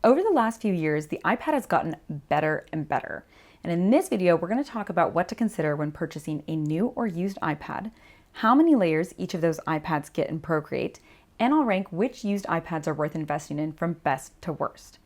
Over the last few years, the iPad has gotten better and better. And in this video, we're going to talk about what to consider when purchasing a new or used iPad, how many layers each of those iPads get in Procreate, and I'll rank which used iPads are worth investing in from best to worst.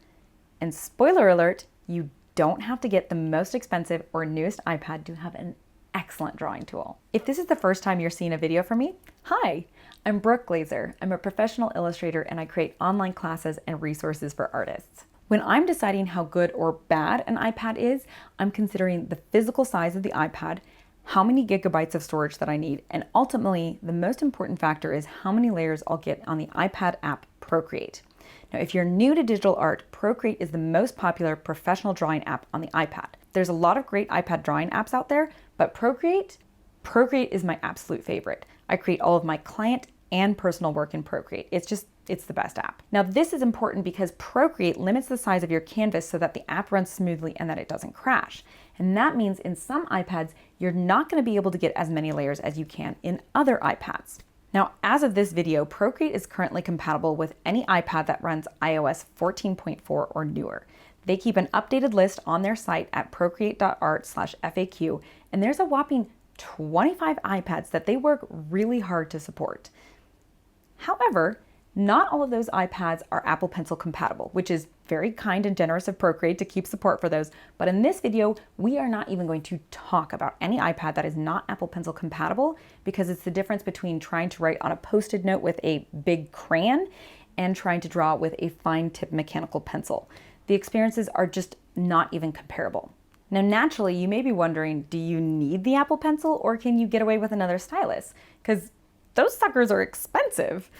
And spoiler alert, you don't have to get the most expensive or newest iPad to have an excellent drawing tool. If this is the first time you're seeing a video from me, hi, I'm Brooke Glazer. I'm a professional illustrator and I create online classes and resources for artists. When I'm deciding how good or bad an iPad is, I'm considering the physical size of the iPad, how many gigabytes of storage that I need, and ultimately, the most important factor is how many layers I'll get on the iPad app Procreate. Now, if you're new to digital art, Procreate is the most popular professional drawing app on the iPad. There's a lot of great iPad drawing apps out there, but Procreate is my absolute favorite. I create all of my client and personal work in Procreate. It's the best app. Now, this is important because Procreate limits the size of your canvas so that the app runs smoothly and that it doesn't crash. And that means in some iPads, you're not going to be able to get as many layers as you can in other iPads. Now, as of this video, Procreate is currently compatible with any iPad that runs iOS 14.4 or newer. They keep an updated list on their site at procreate.art/FAQ, and there's a whopping 25 iPads that they work really hard to support. However, not all of those iPads are Apple Pencil compatible, which is very kind and generous of Procreate to keep support for those. But in this video, we are not even going to talk about any iPad that is not Apple Pencil compatible, because it's the difference between trying to write on a Post-it note with a big crayon and trying to draw with a fine tip mechanical pencil. The experiences are just not even comparable. Now, naturally, you may be wondering, do you need the Apple Pencil or can you get away with another stylus? Because those suckers are expensive.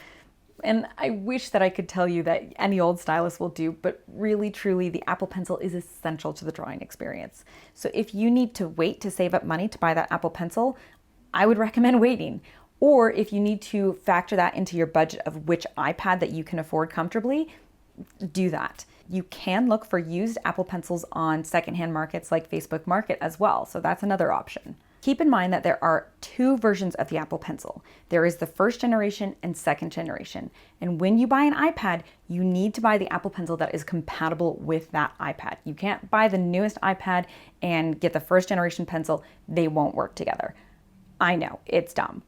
And I wish that I could tell you that any old stylus will do, but really, truly, the Apple Pencil is essential to the drawing experience. So if you need to wait to save up money to buy that Apple Pencil, I would recommend waiting. Or if you need to factor that into your budget of which iPad that you can afford comfortably, do that. You can look for used Apple Pencils on secondhand markets like Facebook Market as well, so that's another option. Keep in mind that there are two versions of the Apple Pencil. There is the first generation and second generation. And when you buy an iPad, you need to buy the Apple Pencil that is compatible with that iPad. You can't buy the newest iPad and get the first generation pencil. They won't work together. I know, it's dumb.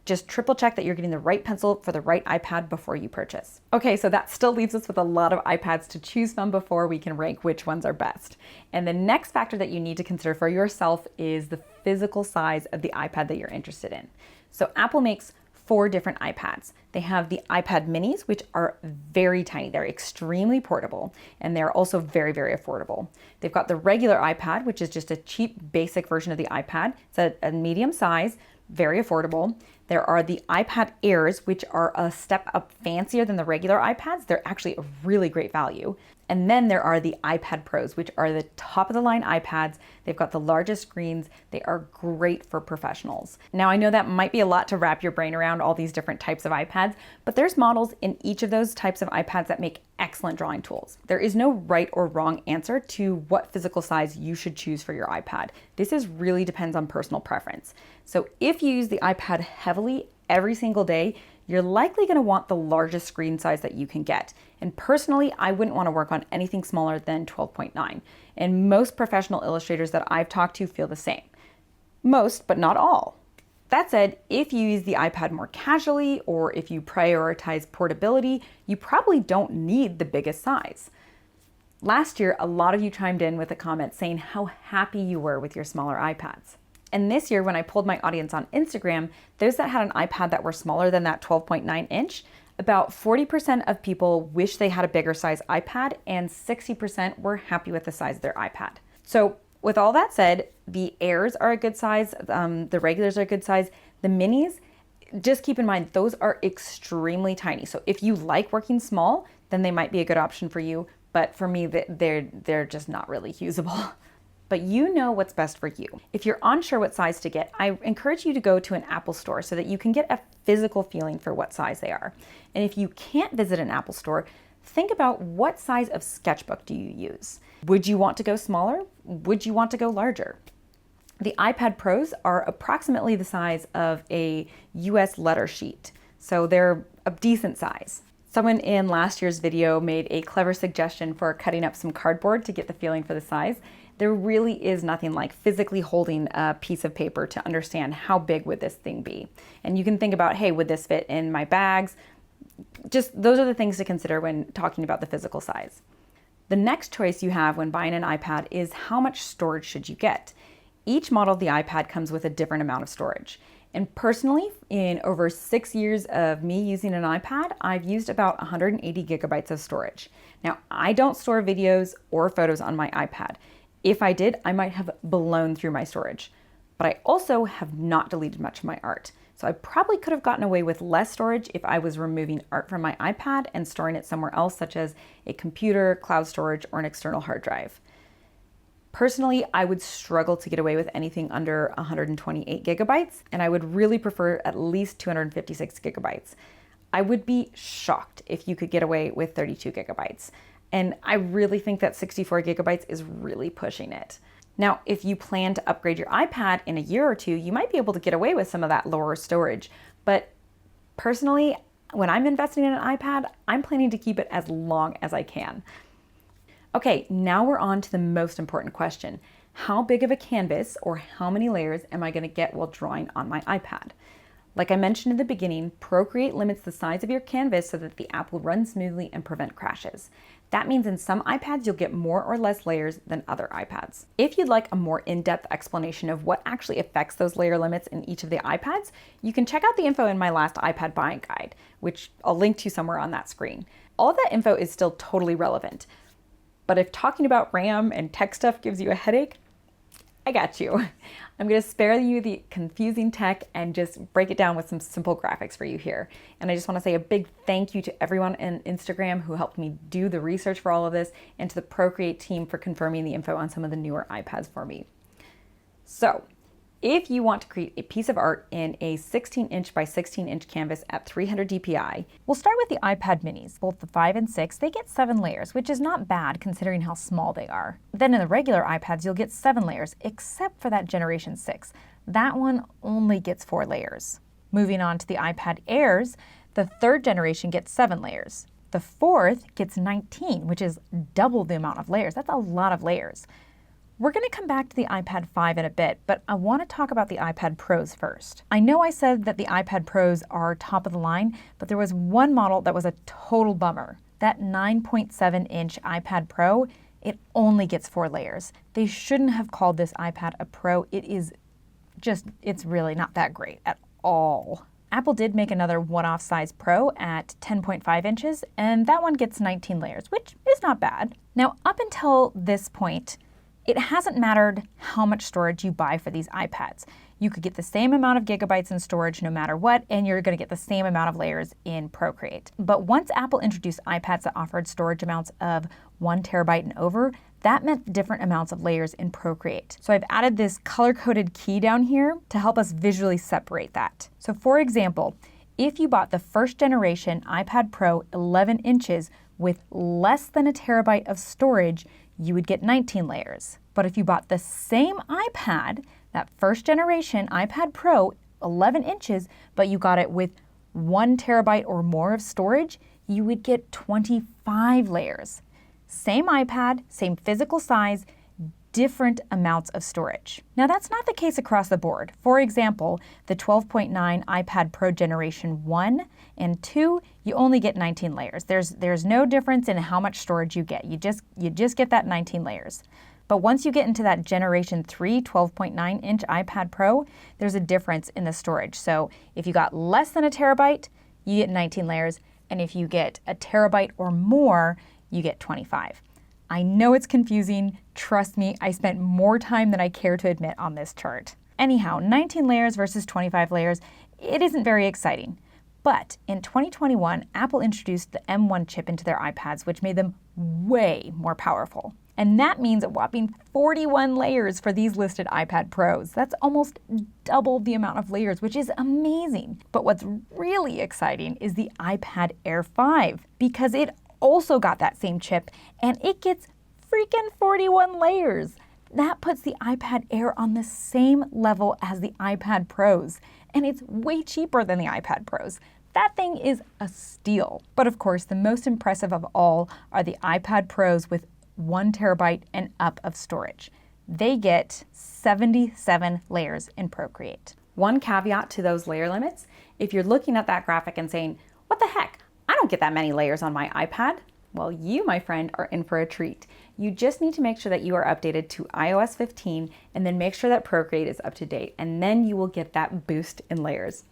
Just triple check that you're getting the right pencil for the right iPad before you purchase. Okay, so that still leaves us with a lot of iPads to choose from before we can rank which ones are best. And the next factor that you need to consider for yourself is the physical size of the iPad that you're interested in. So Apple makes 4 different iPads. They have the iPad minis, which are very tiny. They're extremely portable, and they're also very, very affordable. They've got the regular iPad, which is just a cheap, basic version of the iPad. It's a medium size, very affordable. There are the iPad Airs, which are a step up fancier than the regular iPads. They're actually a really great value. And then there are the iPad Pros, which are the top of the line iPads. They've got the largest screens. They are great for professionals. Now, I know that might be a lot to wrap your brain around, all these different types of iPads, but there's models in each of those types of iPads that make excellent drawing tools. There is no right or wrong answer to what physical size you should choose for your iPad. This really depends on personal preference. So if you use the iPad heavily every single day, you're likely going to want the largest screen size that you can get. And personally, I wouldn't want to work on anything smaller than 12.9. And most professional illustrators that I've talked to feel the same. Most, but not all. That said, if you use the iPad more casually or if you prioritize portability, you probably don't need the biggest size. Last year, a lot of you chimed in with a comment saying how happy you were with your smaller iPads. And this year, when I polled my audience on Instagram, those that had an iPad that were smaller than that 12.9 inch, about 40% of people wish they had a bigger size iPad and 60% were happy with the size of their iPad. So with all that said, the Airs are a good size, the regulars are a good size, the minis, just keep in mind, those are extremely tiny. So if you like working small, then they might be a good option for you. But for me, they're just not really usable. But you know what's best for you. If you're unsure what size to get, I encourage you to go to an Apple store so that you can get a physical feeling for what size they are. And if you can't visit an Apple store, think about what size of sketchbook do you use? Would you want to go smaller? Would you want to go larger? The iPad Pros are approximately the size of a US letter sheet, so they're a decent size. Someone in last year's video made a clever suggestion for cutting up some cardboard to get the feeling for the size. There really is nothing like physically holding a piece of paper to understand how big would this thing be. And you can think about, hey, would this fit in my bags? Just those are the things to consider when talking about the physical size. The next choice you have when buying an iPad is how much storage should you get? Each model of the iPad comes with a different amount of storage. And personally, in over 6 years of me using an iPad, I've used about 180 gigabytes of storage. Now, I don't store videos or photos on my iPad. If I did, I might have blown through my storage. But I also have not deleted much of my art. So I probably could have gotten away with less storage if I was removing art from my iPad and storing it somewhere else, such as a computer, cloud storage, or an external hard drive. Personally, I would struggle to get away with anything under 128 gigabytes, and I would really prefer at least 256 gigabytes. I would be shocked if you could get away with 32 gigabytes. And I really think that 64 gigabytes is really pushing it. Now, if you plan to upgrade your iPad in a year or two, you might be able to get away with some of that lower storage. But personally, when I'm investing in an iPad, I'm planning to keep it as long as I can. Okay, now we're on to the most important question. How big of a canvas or how many layers am I going to get while drawing on my iPad? Like I mentioned in the beginning, Procreate limits the size of your canvas so that the app will run smoothly and prevent crashes. That means in some iPads, you'll get more or less layers than other iPads. If you'd like a more in-depth explanation of what actually affects those layer limits in each of the iPads, you can check out the info in my last iPad buying guide, which I'll link to somewhere on that screen. All of that info is still totally relevant. But if talking about RAM and tech stuff gives you a headache, I got you. I'm going to spare you the confusing tech and just break it down with some simple graphics for you here. And I just want to say a big thank you to everyone on Instagram who helped me do the research for all of this, and to the Procreate team for confirming the info on some of the newer iPads for me. So, if you want to create a piece of art in a 16-inch by 16-inch canvas at 300 dpi, we'll start with the iPad minis. Both the 5 and 6, they get 7 layers, which is not bad considering how small they are. Then in the regular iPads, you'll get 7 layers, except for that Generation 6. That one only gets 4 layers. Moving on to the iPad Airs, the 3rd generation gets 7 layers. The 4th gets 19, which is double the amount of layers. That's a lot of layers. We're going to come back to the iPad 5 in a bit, but I want to talk about the iPad Pros first. I know I said that the iPad Pros are top of the line, but there was one model that was a total bummer. That 9.7-inch iPad Pro, it only gets 4 layers. They shouldn't have called this iPad a Pro. It's really not that great at all. Apple did make another one-off size Pro at 10.5 inches, and that one gets 19 layers, which is not bad. Now, up until this point, it hasn't mattered how much storage you buy for these iPads. You could get the same amount of gigabytes in storage no matter what, and you're going to get the same amount of layers in Procreate. But once Apple introduced iPads that offered storage amounts of 1 terabyte and over, that meant different amounts of layers in Procreate. So I've added this color-coded key down here to help us visually separate that. So for example, if you bought the 1st generation iPad Pro 11 inches with less than 1 terabyte of storage, you would get 19 layers. But if you bought the same iPad, that 1st generation iPad Pro 11 inches, but you got it with 1 terabyte or more of storage, you would get 25 layers. Same iPad, same physical size, different amounts of storage. Now that's not the case across the board. For example, the 12.9 iPad Pro Generation 1 and 2, you only get 19 layers. There's no difference in how much storage you get. You just get that 19 layers. But once you get into that Generation 3 12.9-inch iPad Pro, there's a difference in the storage. So if you got less than 1 terabyte, you get 19 layers, and if you get 1 terabyte or more, you get 25. I know it's confusing. Trust me, I spent more time than I care to admit on this chart. Anyhow, 19 layers versus 25 layers, it isn't very exciting. But in 2021, Apple introduced the M1 chip into their iPads, which made them way more powerful. And that means a whopping 41 layers for these listed iPad Pros. That's almost double the amount of layers, which is amazing. But what's really exciting is the iPad Air 5, because it also got that same chip, and it gets freaking 41 layers. That puts the iPad Air on the same level as the iPad Pros, and it's way cheaper than the iPad Pros. That thing is a steal. But of course, the most impressive of all are the iPad Pros with 1 terabyte and up of storage. They get 77 layers in Procreate. One caveat to those layer limits, if you're looking at that graphic and saying, what the heck, I don't get that many layers on my iPad. Well, you, my friend, are in for a treat. You just need to make sure that you are updated to iOS 15 and then make sure that Procreate is up to date, and then you will get that boost in layers.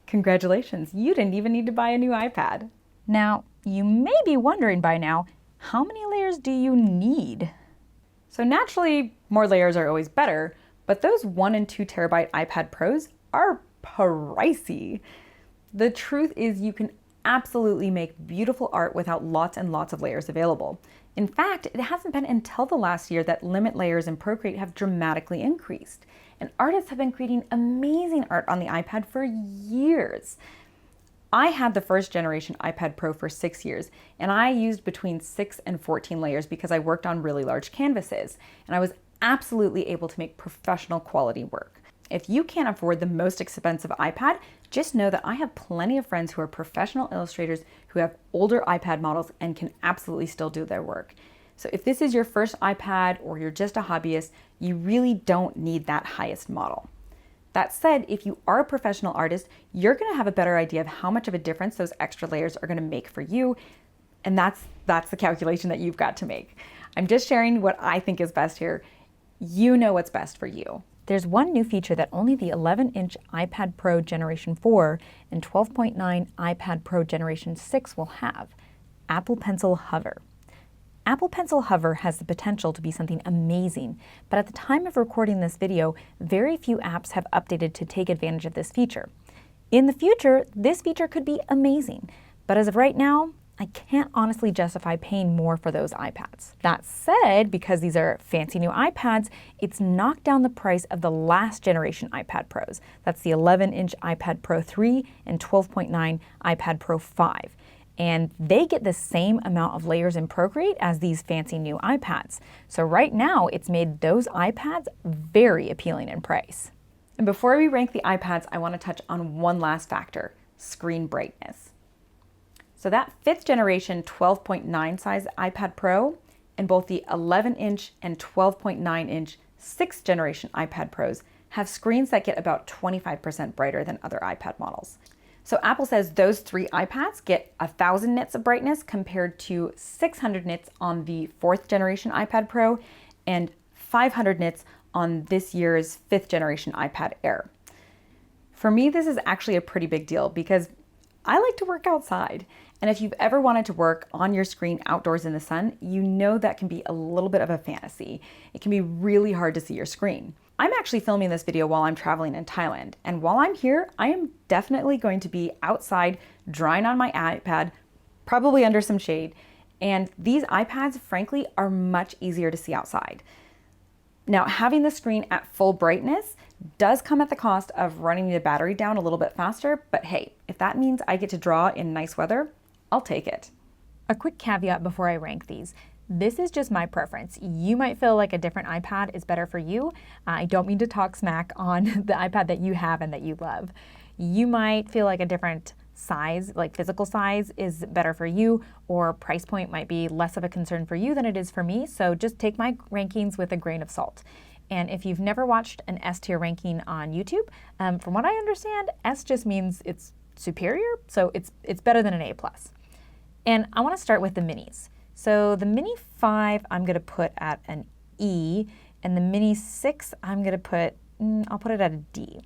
Congratulations, you didn't even need to buy a new iPad. Now, you may be wondering by now, how many layers do you need? So naturally, more layers are always better, but those 1 and 2 terabyte iPad Pros are pricey. The truth is you can absolutely make beautiful art without lots and lots of layers available. In fact, it hasn't been until the last year that limit layers in Procreate have dramatically increased. And artists have been creating amazing art on the iPad for years. I had the first generation iPad Pro for 6 years, and I used between 6 and 14 layers because I worked on really large canvases, and I was absolutely able to make professional quality work. If you can't afford the most expensive iPad, just know that I have plenty of friends who are professional illustrators who have older iPad models and can absolutely still do their work. So if this is your first iPad or you're just a hobbyist, you really don't need that highest model. That said, if you are a professional artist, you're going to have a better idea of how much of a difference those extra layers are going to make for you, and that's the calculation that you've got to make. I'm just sharing what I think is best here. You know what's best for you. There's one new feature that only the 11-inch iPad Pro Generation 4 and 12.9 iPad Pro Generation 6 will have: Apple Pencil Hover. Apple Pencil Hover has the potential to be something amazing, but at the time of recording this video, very few apps have updated to take advantage of this feature. In the future, this feature could be amazing, but as of right now, I can't honestly justify paying more for those iPads. That said, because these are fancy new iPads, it's knocked down the price of the last generation iPad Pros. That's the 11-inch iPad Pro 3 and 12.9 iPad Pro 5. And they get the same amount of layers in Procreate as these fancy new iPads. So right now, it's made those iPads very appealing in price. And before we rank the iPads, I want to touch on one last factor: screen brightness. So that 5th generation 12.9 size iPad Pro and both the 11-inch and 12.9-inch 6th generation iPad Pros have screens that get about 25% brighter than other iPad models. So Apple says those 3 iPads get 1,000 nits of brightness compared to 600 nits on the 4th generation iPad Pro and 500 nits on this year's 5th generation iPad Air. For me, this is actually a pretty big deal because I like to work outside. And if you've ever wanted to work on your screen outdoors in the sun, you know that can be a little bit of a fantasy. It can be really hard to see your screen. I'm actually filming this video while I'm traveling in Thailand, and while I'm here, I am definitely going to be outside drawing on my iPad, probably under some shade, and these iPads, frankly, are much easier to see outside. Now, having the screen at full brightness does come at the cost of running the battery down a little bit faster, but hey, if that means I get to draw in nice weather, I'll take it. A quick caveat before I rank these. This is just my preference. You might feel like a different iPad is better for you. I don't mean to talk smack on the iPad that you have and that you love. You might feel like a different size, like physical size, is better for you, or price point might be less of a concern for you than it is for me. So just take my rankings with a grain of salt. And if you've never watched an S tier ranking on YouTube, from what I understand, S just means it's superior, so it's better than an A+. And I want to start with the minis. So the Mini 5 I'm going to put at an E, and the Mini 6 I'm going to put, I'll put it at a D.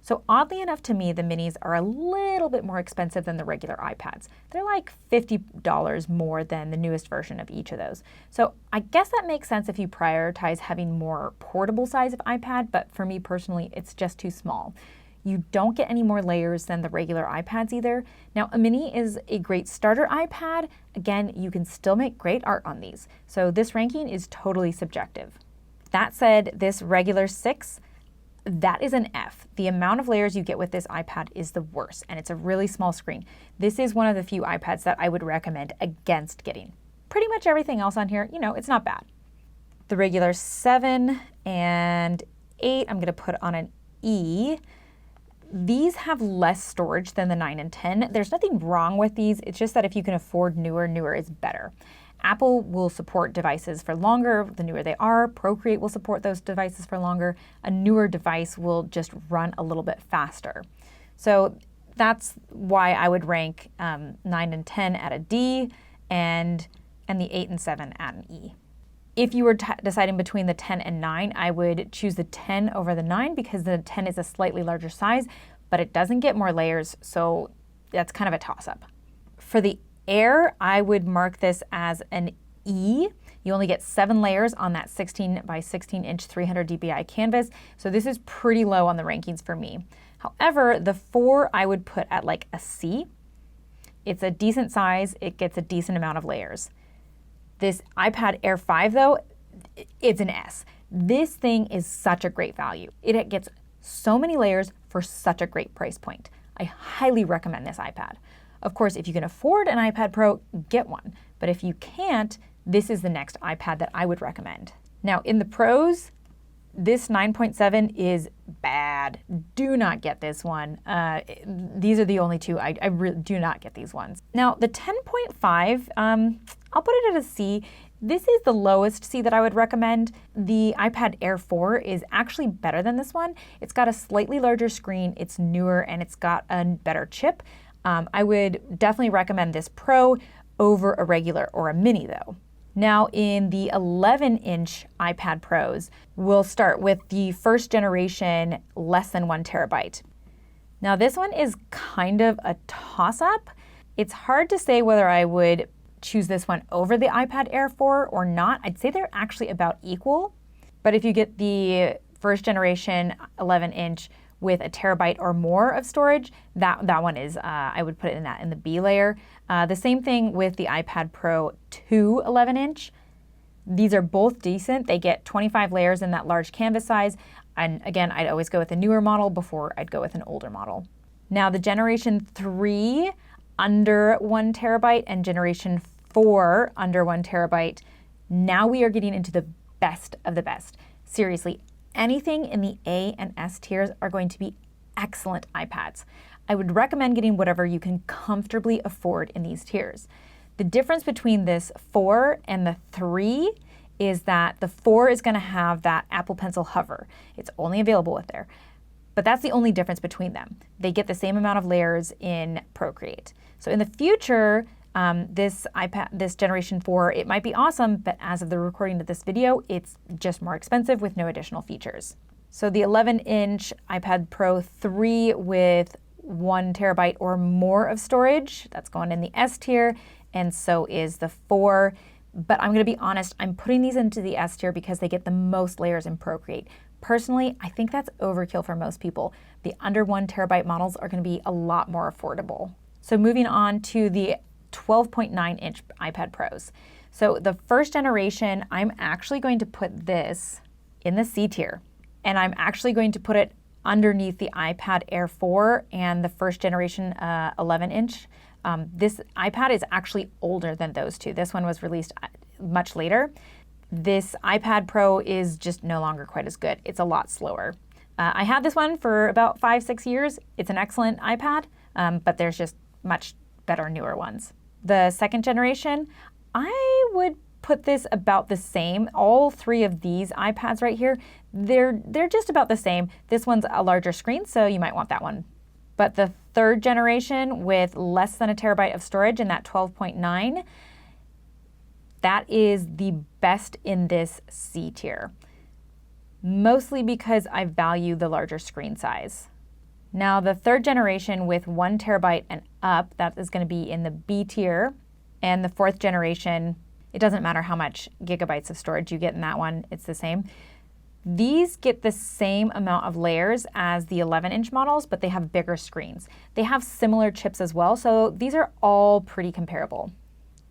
So oddly enough to me, the minis are a little bit more expensive than the regular iPads. They're like $50 more than the newest version of each of those. So I guess that makes sense if you prioritize having more portable size of iPad, but for me personally, it's just too small. You don't get any more layers than the regular iPads either. Now, a mini is a great starter iPad. Again, you can still make great art on these. So this ranking is totally subjective. That said, this regular 6, that is an F. The amount of layers you get with this iPad is the worst, and it's a really small screen. This is one of the few iPads that I would recommend against getting. Pretty much everything else on here, it's not bad. The regular 7 and 8, I'm gonna put on an E. These have less storage than the 9 and 10. There's nothing wrong with these. It's just that if you can afford newer, newer is better. Apple will support devices for longer. The newer they are, Procreate will support those devices for longer. A newer device will just run a little bit faster. So that's why I would rank 9 and 10 at a D and the 8 and 7 at an E. If you were deciding between the 10 and 9, I would choose the 10 over the 9 because the 10 is a slightly larger size, but it doesn't get more layers, so that's kind of a toss-up. For the Air, I would mark this as an E. You only get 7 layers on that 16 by 16 inch 300 dpi canvas, so this is pretty low on the rankings for me. However, the 4 I would put at like a C. It's a decent size, it gets a decent amount of layers. This iPad Air 5 though, it's an S. This thing is such a great value. It gets so many layers for such a great price point. I highly recommend this iPad. Of course, if you can afford an iPad Pro, get one. But if you can't, this is the next iPad that I would recommend. Now in the pros, this 9.7 is bad. Do not get this one. These are the only two. I really do not get these ones. Now the 10.5, I'll put it at a C. This is the lowest C that I would recommend. The iPad Air 4 is actually better than this one. It's got a slightly larger screen, it's newer, and it's got a better chip. I would definitely recommend this Pro over a regular or a mini though. Now in the 11-inch iPad Pros, we'll start with the first generation less than 1 terabyte. Now this one is kind of a toss-up. It's hard to say whether I would choose this one over the iPad Air 4 or not. I'd say they're actually about equal. But if you get the first generation 11-inch with a terabyte or more of storage, that one is, I would put it in the B layer. The same thing with the iPad Pro 2 11-inch. These are both decent. They get 25 layers in that large canvas size. And again, I'd always go with a newer model before I'd go with an older model. Now the generation 3 under 1 terabyte and generation 4 under 1 terabyte, now we are getting into the best of the best. Seriously, anything in the A and S tiers are going to be excellent iPads. I would recommend getting whatever you can comfortably afford in these tiers. The difference between this 4 and the 3 is that the 4 is going to have that Apple Pencil hover. It's only available with there. But that's the only difference between them. They get the same amount of layers in Procreate. So in the future, this generation 4, it might be awesome, but as of the recording of this video, it's just more expensive with no additional features. So the 11-inch iPad Pro 3 with 1 terabyte or more of storage, that's going in the S tier, and so is the 4. But I'm going to be honest, I'm putting these into the S tier because they get the most layers in Procreate. Personally, I think that's overkill for most people. The under 1 terabyte models are going to be a lot more affordable. So moving on to the 12.9-inch iPad Pros. So the first generation, I'm actually going to put this in the C tier, and I'm actually going to put it underneath the iPad Air 4 and the first generation 11-inch. This iPad is actually older than those two. This one was released much later. This iPad Pro is just no longer quite as good. It's a lot slower. I had this one for about 5-6 years. It's an excellent iPad, but there's just much better, newer ones. The second generation, I would put this about the same. All 3 of these iPads right here, they're just about the same. This one's a larger screen, so you might want that one. But the third generation with less than a terabyte of storage in that 12.9, that is the best in this C tier, mostly because I value the larger screen size. Now the third generation with 1 terabyte and up, that is going to be in the B tier. And the fourth generation, it doesn't matter how much gigabytes of storage you get in that one, it's the same. These get the same amount of layers as the 11-inch models, but they have bigger screens. They have similar chips as well, so these are all pretty comparable.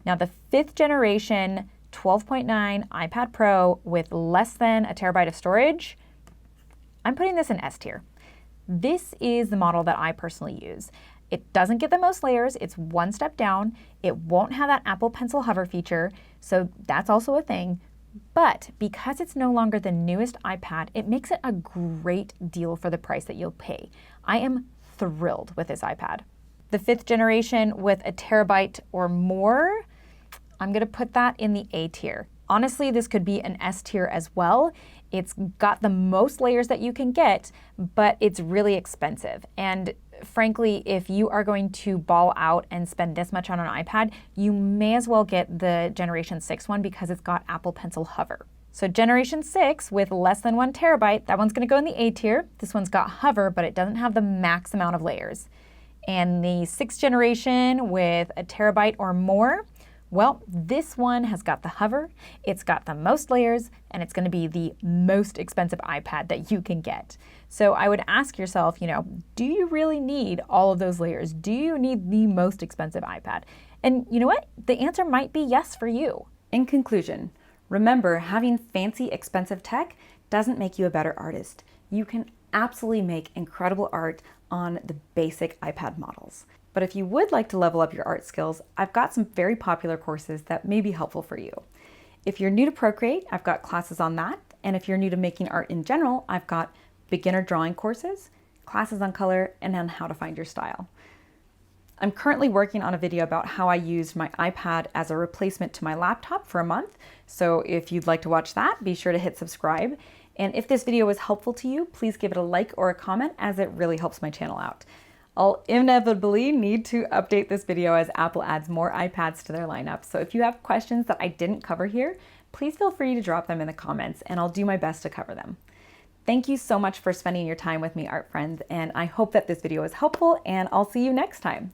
Now the 5th generation 12.9 iPad Pro with less than a terabyte of storage, I'm putting this in S tier. This is the model that I personally use. It doesn't get the most layers, it's one step down. It won't have that Apple Pencil hover feature, so that's also a thing. But because it's no longer the newest iPad, it makes it a great deal for the price that you'll pay. I am thrilled with this iPad. The 5th generation with a terabyte or more, I'm gonna put that in the A tier. Honestly, this could be an S tier as well. It's got the most layers that you can get, but it's really expensive. And frankly, if you are going to ball out and spend this much on an iPad, you may as well get the Generation 6 one because it's got Apple Pencil Hover. So Generation 6 with less than 1 terabyte, that one's gonna go in the A tier. This one's got Hover, but it doesn't have the max amount of layers. And the 6th generation with a terabyte or more, well, this one has got the Hover, it's got the most layers, and it's going to be the most expensive iPad that you can get. So I would ask yourself, do you really need all of those layers? Do you need the most expensive iPad? And you know what? The answer might be yes for you. In conclusion, remember, having fancy, expensive tech doesn't make you a better artist. You can absolutely make incredible art on the basic iPad models. But if you would like to level up your art skills, I've got some very popular courses that may be helpful for you. If you're new to Procreate, I've got classes on that. And if you're new to making art in general, I've got beginner drawing courses, classes on color, and on how to find your style. I'm currently working on a video about how I used my iPad as a replacement to my laptop for a month. So if you'd like to watch that, be sure to hit subscribe. And if this video was helpful to you, please give it a like or a comment, as it really helps my channel out. I'll inevitably need to update this video as Apple adds more iPads to their lineup. So if you have questions that I didn't cover here, please feel free to drop them in the comments and I'll do my best to cover them. Thank you so much for spending your time with me, art friends, and I hope that this video was helpful, and I'll see you next time.